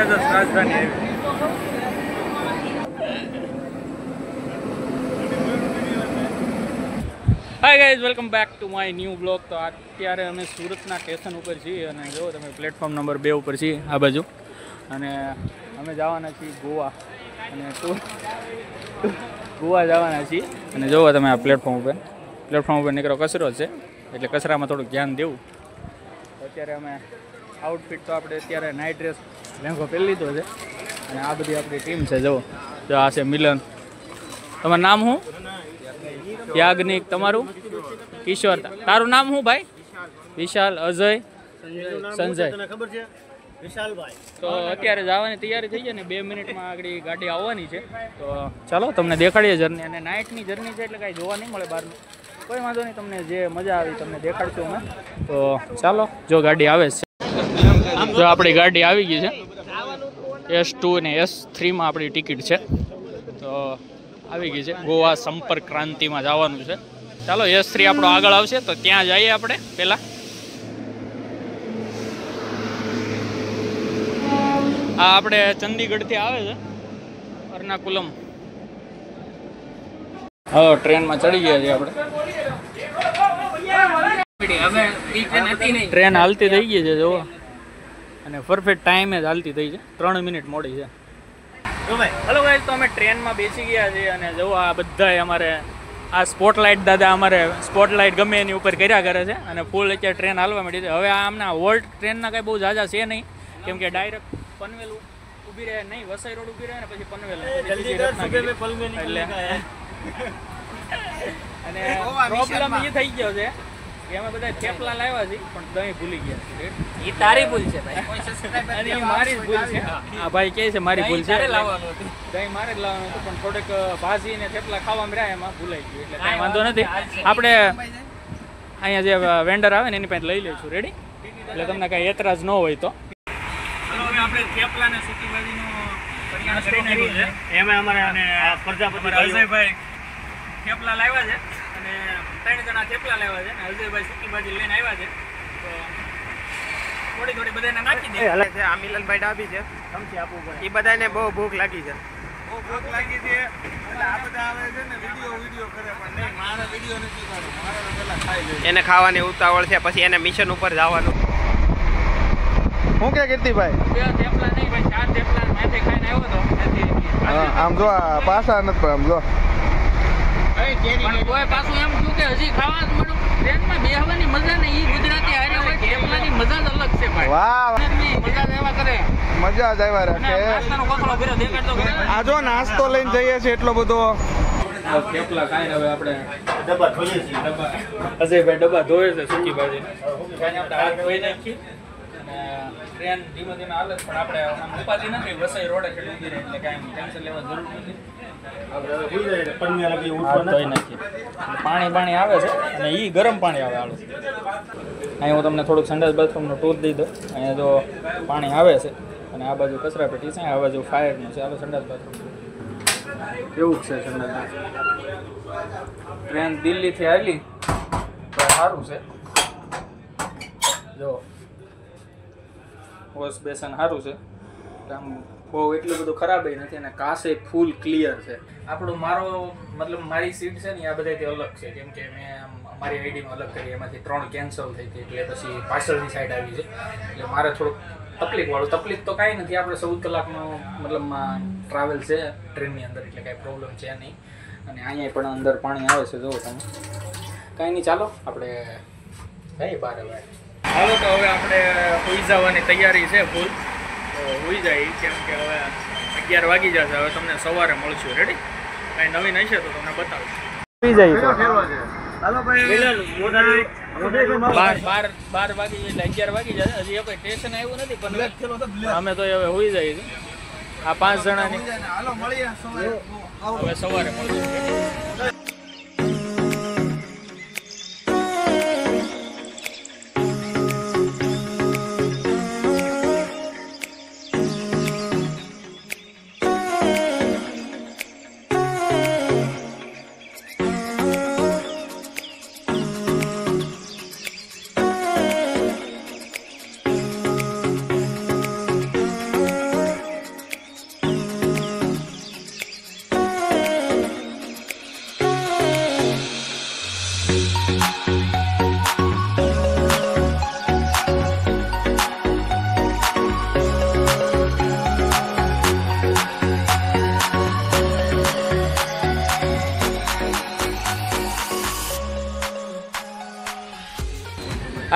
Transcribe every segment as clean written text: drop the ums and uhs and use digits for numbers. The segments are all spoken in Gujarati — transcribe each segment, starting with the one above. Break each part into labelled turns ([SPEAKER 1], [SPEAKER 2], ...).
[SPEAKER 1] જબરદસ્ત રાજધાની આવી. Hi guys, welcome back to my new blog. તો અત્યારે અમે સુરતના સ્ટેશન ઉપર છીએ અને જો તમે પ્લેટફોર્મ નંબર 2 ઉપર છીએ આ બાજુ. અને અમે જવાના છીએ ગોવા અને ગોવા જવાના છીએ. અને જોવો તમે આ પ્લેટફોર્મ ઉપર નીકળો કચરો છે એટલે કચરામાં થોડુંક ધ્યાન દેવું. અત્યારે અમે આઉટફિટ તો આપણે અત્યારે નાઇટ ડ્રેસ લેંઘો પહેરી લીધો છે અને આ બધી આપણી ટીમ છે. જો આ છે મિલન. તમારું નામ શું? યાજ્ઞિક. તમારું? કિશોર. તારું નામ શું ભાઈ? વિશાલ. અજય. સંજય. તો અત્યારે જવાની તૈયારી થઈ જાય ને 2 મિનિટમાં આગળ ગાડી આવવાની છે. તો ચાલો તમને દેખાડીએ જર્ની. અને નાઇટની જર્ની છે એટલે કાંઈ જોવા નહીં મળે બહારનું. કોઈ વાંધો નહીં, તમને જે મજા આવી તમને દેખાડશું અમે. તો ચાલો, જો ગાડી આવે છે. જો આપણી ગાડી આવી ગઈ છે. S2 અને S3માં આપણી ટિકિટ છે. તો આવી ગઈ છે. ગોવા સંપર્ક ક્રાંતિમાં જવાનું છે. ચાલો, S3 આપણો આગળ આવશે તો ત્યાં જઈએ આપણે પહેલાં. આ આપણે ચંદીગઢથી આવે છે એર્નાકુલમ. હવે ટ્રેનમાં ચડી ગયા છીએ આપણે. ટ્રેન હાલતી થઈ ગઈ છે જોવો. અને પરફેક્ટ ટાઈમે જ હાલતી થઈ છે. 3 મિનિટ મોડી છે. હલો ગાઈસ, તો અમે ટ્રેનમાં બેસી ગયા છીએ અને જો આ બધાય અમારે આ સ્પોટલાઇટ દાદા અમારે સ્પોટલાઇટ ગમે એની ઉપર કર્યા કરે છે. અને ફૂલ અત્યારે ટ્રેન હાલવા માંડી છે. હવે આમના વોલ્ટ ટ્રેનના કાંઈ બહુ ઝાઝા છે નહીં, કેમ કે ડાયરેક્ટ પનવેલ ઊભી રહે નહીં, વસઈ રોડ ઊભી રહે ને પછી પનવેલ એટલે. અને પ્રોબ્લેમ એ થઈ ગયો છે કે અમે બધા થેપલા લાવ્યા છે પણ દહીં ભૂલી ગયા છે. એ તારી ભૂલ છે ભાઈ, મારી જ ભૂલ છે. હા ભાઈ કહે છે મારી ભૂલ છે. દહીં મારે જ લાવવાનું હતું પણ થોડેક ભાજી ને થેપલા ખાવામાં રહ્યા એમાં ભૂલાઈ ગયું. એટલે કાંઈ વાંધો નથી. આપણે અહીંયા જે વેન્ડર આવે ને એની પાસે લઈ લઈશું. રેડી? એટલે તમને કાંઈ એતરાજ ન હોય તો. આપણે થેપલા ને સૂકી ભાજીનો એમાં અમારે પ્રજાપતિ અજયભાઈ થેપલા લાવ્યા છે અને 3 જણા થેપલા લાવ્યા છે અને અજયભાઈ સૂકી ભાજી લઈને આવ્યા છે. તો થોડી બધાને નાખી દે.
[SPEAKER 2] આ મિલનભાઈ ડાબી છે,
[SPEAKER 1] સમજી આપવું પડે.
[SPEAKER 2] એ બધાને બહુ ભૂખ લાગી છે.
[SPEAKER 1] એટલે આ બધા આવે છે ને વિડીયો કરે પણ નહીં, મારા વિડીયો નથી કાઢો. મારા પહેલા ખાઈ લે.
[SPEAKER 2] એને ખાવાની ઉતાવળ છે, પછી એને મિશન ઉપર જવાનું.
[SPEAKER 3] હું કે કીર્તિભાઈ
[SPEAKER 1] 2 થેપલા નહીં ભાઈ, 4 થેપલા માથે ખાઈને આવ્યો તો.
[SPEAKER 3] આમ જો પાછા નથી પણ આમ જો
[SPEAKER 1] પણ કોઈ પાછું એમ થયું કે હજી ખાવા જ મળ્યું. ટ્રેનમાં બેહવાની મજા ને ઈ ગુજરાતી હારે હોય થેપલાની મજા જ અલગ છે ભાઈ.
[SPEAKER 3] વાહ,
[SPEAKER 1] મજા જ એવા કરે.
[SPEAKER 3] મજા જ આવ્યા રાખે.
[SPEAKER 1] નાસ્તાનો કોથળો ભર્યો દેખાડતો કરે.
[SPEAKER 3] આ જો નાસ્તો લઈને જઈએ છે એટલો બધો.
[SPEAKER 1] થેપલા ખાઈને હવે આપણે ડબ્બા ધોઈએ છીએ. અજયભાઈ ડબ્બા ધોવે છે સૂકી ભાજી. આપણે હાથ ધોઈ નાખીએ અને ટ્રેન ધીમે ધીમે હાલે પણ આપણે ઉપાધિ નથી. વસઈ રોડે ખેડી ઉભી રહે એટલે કાંઈ ટેન્શન લેવા જરૂર નથી. પાણી આવે છે અને એ ગરમ પાણી આવે. હાલો અહીં હું તમને થોડુંક સંડાસ બાથરૂમનો ટૂર દઈ દઉં. અહીંયા જો પાણી આવે છે અને આ બાજુ કચરા પેટી છે, આ બાજુ ફાયરનું છે. હાલો સંડાસ બાથરૂમ કેવું છે સંડાસ. ટ્રેન દિલ્હીથી આવેલી તો સારું છે. જો વોશ બેસન સારું છે. આમ બહુ એટલું બધું ખરાબ નથી અને કાસે ફૂલ ક્લિયર છે. આપણું મતલબ મારી સીટ છે ને આ બધાથી અલગ છે, કેમ કે મેં મારી આઈડીમાં અલગ કરી, એમાંથી 3 કેન્સલ થઈ હતી એટલે પછી પાછળની સાઈડ આવી છે. એટલે મારે થોડુંક તકલીફ તો કાંઈ નથી. આપણે 14 કલાકનો મતલબમાં ટ્રાવેલ છે ટ્રેનની અંદર એટલે કાંઈ પ્રોબ્લેમ છે નહીં. અને અહીંયા પણ અંદર પાણી આવે છે જુઓ તમે. કાંઈ નહીં, ચાલો આપણે કઈ બહાર હવે. હાલો તો હવે આપણે હોઈ જવાની તૈયારી છે ફૂલ. હોઈ જાય કેમ કે હવે 11 વાગી જશે. હવે તમને સવારે મળશું. રેડી? કાંઈ નવીન હશે તો તમને બતાવીશ. હોઈ જાય તો હાલો ભાઈ 12 વાગી એટલે 11 વાગી જશે. હજી કોઈ સ્ટેશન આવ્યું નથી પણ અમે તો હવે હોઈ જાય છે. આ 5 જણાની હવે સવારે મળશું.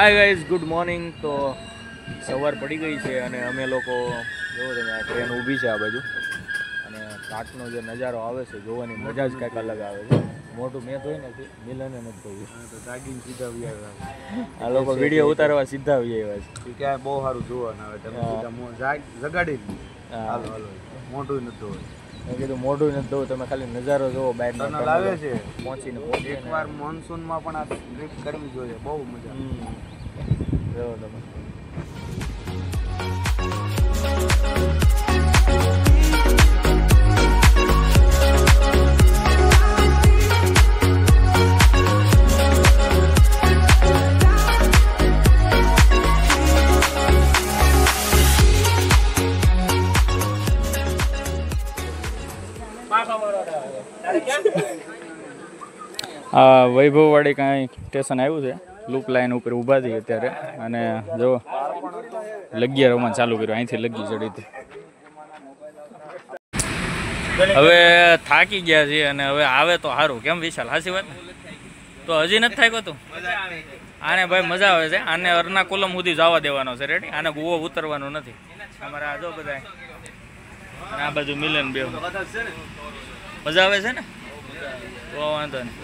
[SPEAKER 1] Hi guys, good morning. તો સવાર પડી ગઈ છે અને અમે લોકો જોવો તમે આ ટ્રેન ઊભી છે આ બાજુ અને ઘાટનો જે નજારો આવે છે જોવાની મજા જ કાંઈક અલગ આવે છે. મોટું મેં જોઈ નથી, મિલને નથી જોયું.
[SPEAKER 3] તો જાગીને સીધા
[SPEAKER 1] આ લોકો વિડીયો ઉતારવા સીધા આવી આવ્યા છે.
[SPEAKER 3] ક્યાંય બહુ સારું જોવાનું આવે તમે સીધા જગાડી હાલો હાલો મોટું નથી જોવું.
[SPEAKER 1] મેં કીધું મોઢું નથી જોવું, તમે ખાલી નજારો જોવો બહારનો.
[SPEAKER 3] ટનલ આવે છે
[SPEAKER 1] પહોંચીને
[SPEAKER 3] એકવાર મોન્સૂનમાં પણ આ ટ્રીપ કરવી જોઈએ, બહુ મજા
[SPEAKER 1] જોવો તમે. આ વૈભવવાડી કાંઈ સ્ટેશન આવ્યું છે, લૂપ લાઈન ઉપર ઊભા છીએ અત્યારે અને જો લગીયા રમવાનું ચાલુ કર્યું, અહીંથી લગી ચડી હતી. હવે થાકી ગયા છીએ અને હવે આવે તો સારું. કેમ વિશાલ, સાચી વાત? તો હજી નથી થાક્યો તું? આને ભાઈ મજા આવે છે, આને અર્નાકુલમ સુધી જવા દેવાનો છે. રેડી? આને ગોવા ઉતરવાનું નથી. અમારા આ જો બધા અને આ બાજુ મિલન બે મજા આવે છે ને, તો વાંધો નહીં.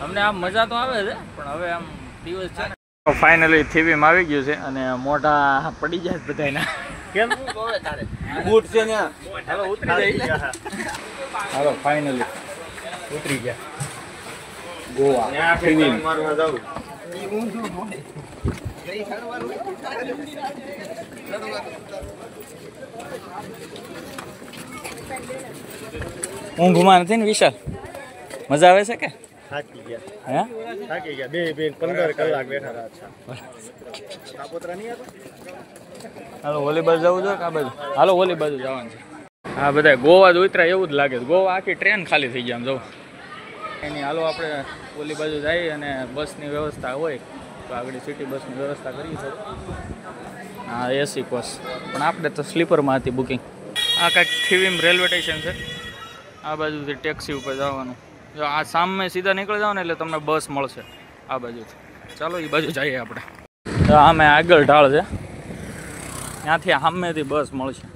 [SPEAKER 1] અમને આમ મજા તો આવે છે પણ હવે આમ દિવસ છે ને. ફાઇનલી થીવીમ આવી ગયું છે અને મોઢા પડી જાય બધાના. કેમ બૂટ છે ને? હાલો ઉતરી જાય. હાલો ફાઇનલી ઉતરી ગયા ગોવા થીવીમ. ઊંઘમાં નથી ને વિશાલ? મજા આવે છે કે?
[SPEAKER 3] થાકી ગયા,
[SPEAKER 1] હે?
[SPEAKER 3] થાકી ગયા. બે 15 કલાક બેઠા હતા. કાપોતરા નહીં હતો?
[SPEAKER 1] હાલો ઓલી બાજુ જવું જોઈએ કે આ બાજુ? હાલો ઓલી બાજુ જવાનું છે. હા બધા ગોવા જ ઉતરાય એવું જ લાગે છે. ગોવા આખી ટ્રેન ખાલી થઈ ગયા આમ જવું એની. હાલો આપણે ઓલી બાજુ જઈએ અને બસની વ્યવસ્થા હોય તો આગળ સિટી બસની વ્યવસ્થા કરી છે. હા એસી બસ, પણ આપણે તો સ્લીપરમાં હતી બુકિંગ. આ કાંઈક થીવીમ રેલવે સ્ટેશન છે. આ બાજુથી ટેક્સી ઉપર જવાનું. જો આ સામે સીધા નીકળી જાવ ને એટલે તમને બસ મળશે આ બાજુથી. ચાલો એ બાજુ જઈએ આપણે. તો આમે આગળ ઢાળ છે, ત્યાંથી સામેથી બસ મળશે.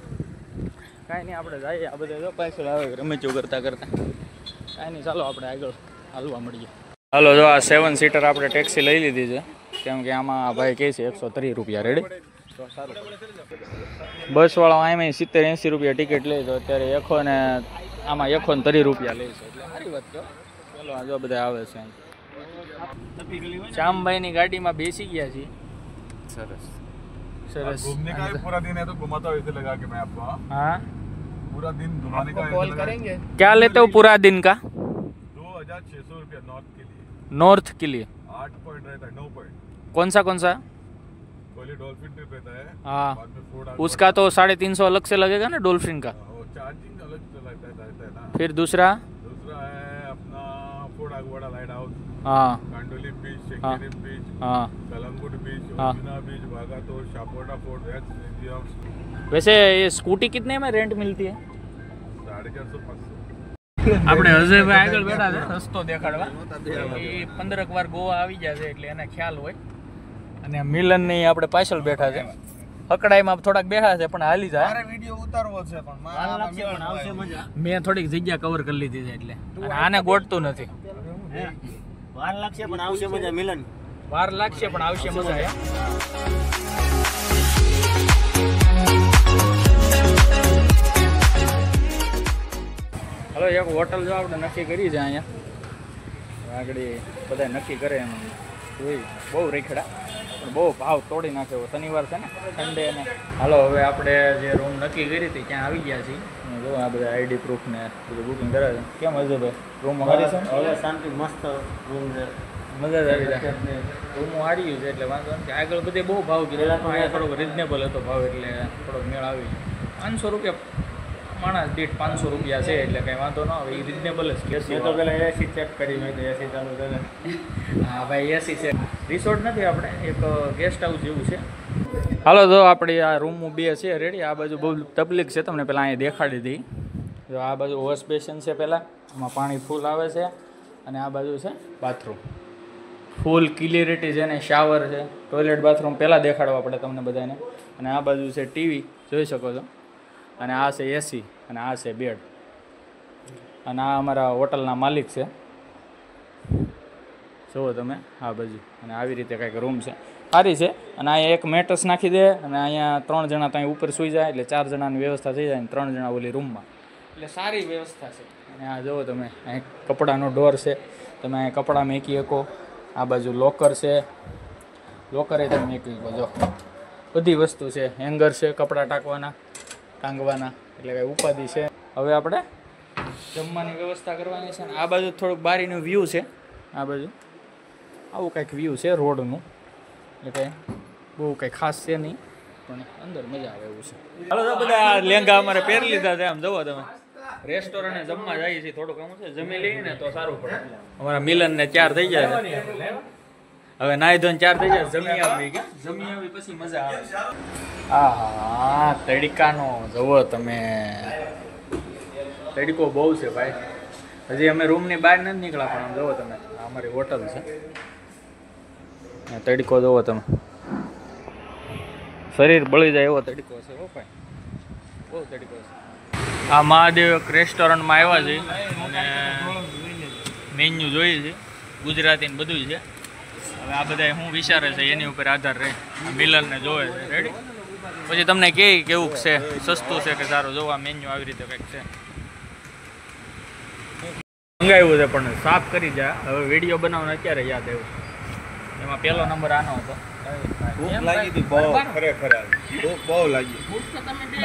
[SPEAKER 1] કાંઈ નહીં, આપણે જઈએ. આ બધા જો પાછળ આવે રમેચું કરતાં કરતાં. કાંઈ નહીં, ચાલો આપણે આગળ હાલવા મળીએ. હાલો જો આ 7 સીટર આપણે ટેક્સી લઈ લીધી છે, કેમ કે આમાં ભાઈ કહે છે 130 રૂપિયા. રેડી? તો સારું. બસવાળા આમાં 70-80 રૂપિયા ટિકિટ લે તો અત્યારે એખો ને આમાં 130 રૂપિયા લે છે, એટલે સારી વાત કહો. ચાલો આ જો બધા આવે છે. શ્યામભાઈની ગાડીમાં બેસી ગયા છીએ. સરસ सरस.
[SPEAKER 3] घूमने का भी पूरा दिन है तो घुमाता हूँ, इसे लगा के मैं आपको.
[SPEAKER 1] हाँ
[SPEAKER 3] पूरा दिन घुमाने का
[SPEAKER 2] कॉल करेंगे.
[SPEAKER 1] क्या लेते हो पूरा दिन का?
[SPEAKER 3] 2600 रुपया नॉर्थ के लिए.
[SPEAKER 1] नॉर्थ के लिए
[SPEAKER 3] 8 पॉइंट रहता है, 9 पॉइंट.
[SPEAKER 1] कौन सा
[SPEAKER 3] पहले डॉल्फिन ट्रिप रहता है.
[SPEAKER 1] हाँ
[SPEAKER 3] बाद में फूड
[SPEAKER 1] उसका तो 350 अलग से लगेगा ना डॉल्फिन का.
[SPEAKER 3] चार्जिंग अलग से लगता है ना.
[SPEAKER 1] फिर दूसरा
[SPEAKER 3] है अपना फूड आगवाड़ा लाइट हाउस,
[SPEAKER 1] हाँ
[SPEAKER 3] कांडोली बीच, शेखरी बीच,
[SPEAKER 1] हाँ.
[SPEAKER 3] कलंगुट बीच,
[SPEAKER 1] हाँ.
[SPEAKER 3] उजना बीच, भागातोड़, शापोटा फोर्ट, वेक्स म्यूजियम.
[SPEAKER 1] वैसे ये स्कूटी कितने में रेंट मिलती है?
[SPEAKER 3] 450-500.
[SPEAKER 1] આપણે અજયભાઈ આગળ બેઠા છે રસ્તો દેખાડવા. એ 15 વાર ગોવા આવી જાય છે એટલે એને ખ્યાલ હોય. અને મિલન ની આપણે પાછળ બેઠા છે. હકડાઈમાં થોડાક બેઠા છે પણ હાલી જાય.
[SPEAKER 3] વિડિયો ઉતારવો છે પણ આવશે મજા.
[SPEAKER 1] મેં થોડીક જગ્યા કવર કરી લીધી છે એટલે. અને આને ગોઠતું નથી.
[SPEAKER 2] વાર લાગશે પણ આવશે મજા. મિલન
[SPEAKER 1] વાર લાગશે પણ આવશે મજા. હલો એક હોટલ જો આપણે નક્કી કરી છે અહીંયા આગળ બધા નક્કી કરે એમ જોઈ. બહુ રેખડા પણ બહુ ભાવ તોડી નાખે એવો. શનિવાર છે ને, સન્ડે ને. હાલો હવે આપણે જે રૂમ નક્કી કરી હતી ત્યાં આવી ગયા છીએ. જો આ બધા આઈડી પ્રૂફ ને બધું બુકિંગ કરાવે છે. કેમ અજયભાઈ રૂમ સારી છે?
[SPEAKER 2] હવે શાંતિ મસ્ત રૂમ છે.
[SPEAKER 1] મજા જ આવી જાય. રૂમ હારી ગયું છે એટલે વાંધો નથી. આગળ બધે બહુ ભાવ કીધો, થોડોક રિઝનેબલ હતો ભાવ એટલે થોડોક મેળ આવી ગયો. 500 રૂપિયા માણસ દીઠ 500 રૂપિયા છે એટલે કંઈ વાંધો ન આવે. એ રિઝનેબલ જ કે
[SPEAKER 2] તો પેલા એસી ચેક કરી મેં એસી ચાલુ કરે.
[SPEAKER 1] હા ભાઈ એસી છે. રિસોર્ટ નથી આપણે, એક ગેસ્ટ હાઉસ જેવું છે. હાલો તો આપણી આ રૂમ 2 છે રેડી. આ બાજુ બહુ તકલીફ છે, તમને પહેલાં અહીંયા દેખાડી હતી. જો આ બાજુ વોશ બેસિન છે પહેલાં, એમાં પાણી ફૂલ આવે છે અને આ બાજુ છે બાથરૂમ. ફૂલ ક્લિયરિટી છે ને શાવર છે, ટોયલેટ બાથરૂમ પહેલાં દેખાડવા પડે તમને બધાને. અને આ બાજુ છે ટીવી જોઈ શકો છો, અને આ છે એસી, અને આ છે બેડ. અને આ અમારા હોટલના માલિક છે, જુઓ તમે આ બાજુ. અને આવી રીતે કંઈક રૂમ છે, સારી છે. અને અહીંયા એક મેટર્સ નાખી દે અને અહીંયા 3 જણા ત્યાં ઉપર સૂઈ જાય એટલે 4 જણાની વ્યવસ્થા થઈ જાય, અને 3 જણા ઓલી રૂમમાં. એટલે સારી વ્યવસ્થા છે. અને આ જુઓ તમે અહીં કપડાનો ડોર છે, તમે અહીં કપડાં મેકી શકો. આ બાજુ લોકર છે, લોકરે તમે મેકી શકો. જો બધી વસ્તુ છે, હેંગર છે કપડાં ટાંગવાના, એટલે કંઈ ઉપાધિ છે. હવે આપણે જમવાની વ્યવસ્થા કરવાની છે. અને આ બાજુ થોડુંક બારીનું વ્યૂ છે, આ બાજુ આવું કંઈક વ્યૂ છે રોડનું. એટલે કંઈ બહુ કંઈ ખાસ છે નહીં, પણ અંદર મજા આવે એવું છે. હાલો તો બધા લેંગા અમારે પહેરી લીધા છે. આમ જુઓ તમે રેસ્ટોરન્ટે જમવા જઈએ છીએ, થોડુંક આમ છે જમી લઈએ ને તો સારું પડે. અમારા મિલનને 4 થઈ જાય, હવે નાઈ ધોઈને 4 થઈ જાય. જમી આવી પછી મજા આવે. હા તડકાનો જુઓ તમે, તડકો બહુ છે ભાઈ. હજી અમે રૂમની બહાર નથી નીકળ્યા, પણ આમ જુઓ તમે આ અમારી હોટલ છે. તડકો જુઓ તમે, શરીર બળી જાય એવો તડકો છે. હો ભાઈ બહુ તડકો છે. આ મહાદેવ રેસ્ટોરન્ટમાં આવ્યા છે અને મેન્યુ જોઈએ છે, ગુજરાતી ને બધું છે. હવે આ બધા શું વિચારે છે એની ઉપર આધાર રહે. મિલનને જોવે છે. રેડી પછી તમને કહે કેવું છે, સસ્તું છે કે સારું. જોવા મેન્યુ આવી રીતે કંઈક છે. મંગાવ્યું છે પણ સાફ કરી જાય. હવે વિડીયો બનાવવાનો અત્યારે યાદ આવ્યું. એમાં પહેલો નંબર આનો હતો.
[SPEAKER 3] ભૂખ લાગી હતી બહુ, ખરેખર ભૂખ બહુ લાગી.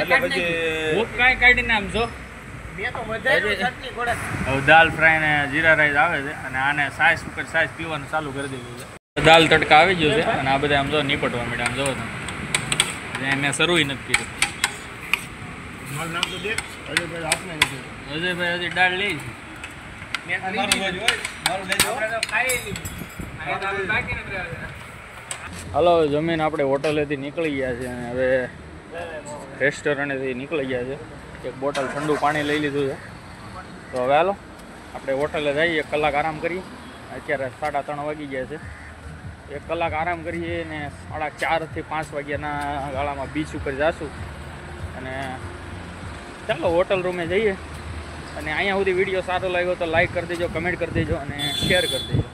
[SPEAKER 3] એટલે પછી
[SPEAKER 1] ભૂખ કાંઈ કાઢીને આમ જો હવે દાલ ફ્રાય ને જીરા રાઈસ આવે છે, અને આને સાઈઝ ઉપર સાઈઝ પીવાનું ચાલુ કરી દીધું છે. દાલ તડકા આવી ગયું છે, અને આ બધા આમ જો નીપટવા માંડ્યા. આમ જોવો તમે એને શરૂ નથી કર્યું. અજયભાઈ હજી દાળ લઈ છે. હલો જમીન આપણે હોટલેથી નીકળી ગયા છે, અને હવે રેસ્ટોરન્ટેથી નીકળી ગયા છે. એક બોટલ ઠંડુ પાણી લઈ લીધું છે. તો હવે હાલો આપણે હોટલે જઈએ, 1 કલાક આરામ કરીએ. અત્યારે 3:30 વાગી ગયા છે. 1 કલાક આરામ કરીએ ને 4:30 થી 5 વાગ્યાના ગાળામાં બીચ ઉપર જઈશું. અને ચાલો હોટલ રૂમે જઈએ. અને અહીંયા સુધી વિડીયો સારો લાગ્યો તો લાઈક કરી દેજો, કમેન્ટ કરી દેજો અને શેર કરી દેજો.